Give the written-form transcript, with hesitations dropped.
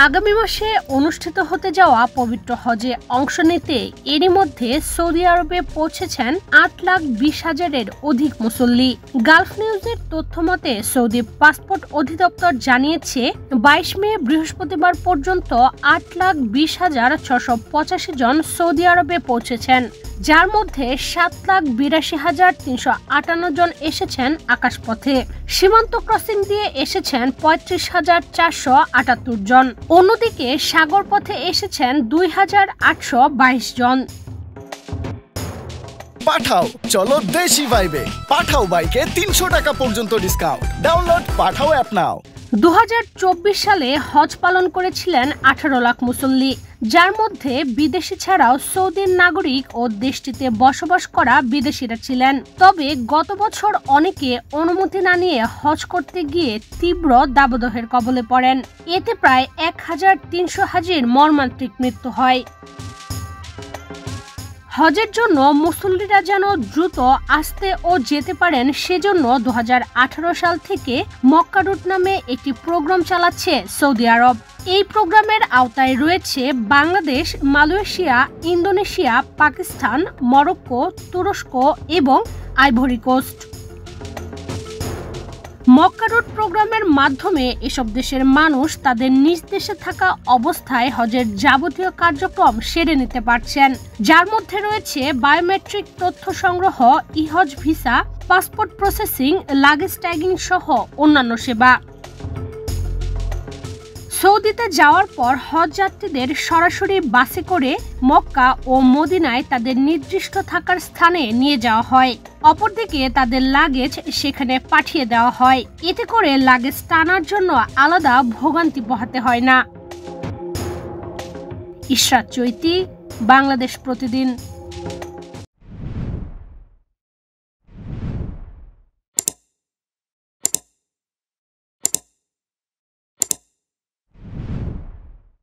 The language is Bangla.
আগামী মাসে অনুষ্ঠিত হতে যাওয়া পবিত্র হজে অংশ নিতে এরই মধ্যে সৌদি আরবে পৌঁছেছেন 8,20,000-এর অধিক মুসল্লি। গালফ নিউজের তথ্য মতে সৌদি পাসপোর্ট অধিদপ্তর জানিয়েছে 22 মে বৃহস্পতিবার পর্যন্ত 8,20,685 জন সৌদি আরবে পৌঁছেছেন, যার মধ্যে 7,82,358 জন এসেছেন আকাশপথে। সীমান্ত ক্রসিং দিয়ে এসেছেন 35,478 জন। অন্যদিকে সাগর পথে এসেছেন 2,822 জন। পাঠাও চলো দেশি ভাইবে। পাঠাও বাইকে 300 টাকা পর্যন্ত ডিসকাউন্ট। ডাউনলোড পাঠাও অ্যাপ নাও। 2024 সালে হজ পালন করেছিলেন 18 লাখ মুসল্লি, যার মধ্যে বিদেশি ছাড়াও সৌদির নাগরিক ও দেশটিতে বসবাস করা বিদেশিরা ছিলেন। তবে গত বছর অনেকে অনুমতি না নিয়ে হজ করতে গিয়ে তীব্র দাবদাহের কবলে পড়েন। এতে প্রায় 1,300 হাজির মর্মান্তিক মৃত্যু হয়। হজের জন্য মুসল্লিরা যেন দ্রুত আসতে ও যেতে পারেন সেজন্য 2018 সাল থেকে মক্কা রুট নামে একটি প্রোগ্রাম চালাচ্ছে সৌদি আরব। এই প্রোগ্রামের আওতায় রয়েছে Bangladesh, Malaysia, Indonesia, Pakistan, Morocco, তুরস্ক এবং আইভরি কোস্ট। মক্কা রুট প্রোগ্রামের মাধ্যমে এসব দেশের মানুষ তাদের নিজ দেশে থাকা অবস্থায় হজের যাবতীয় কার্যক্রম সেরে নিতে পারছেন, যার মধ্যে রয়েছে বায়োমেট্রিক তথ্য সংগ্রহ, ই-হজ visa, passport processing, luggage tagging সহ অন্যান্য সেবা। সৌদিতে যাওয়ার পর হজ যাত্রীদের সরাসরি বাসে করে মক্কা ও মদিনায় তাদের নির্দিষ্ট থাকার স্থানে নিয়ে যাওয়া হয়। অপরদিকে তাদের লাগেজ সেখানে পাঠিয়ে দেওয়া হয়। এতে করে লাগেজ টানার জন্য আলাদা ভোগান্তি পোহাতে হয় না। ইশরাত চৈতি, বাংলাদেশ প্রতিদিন।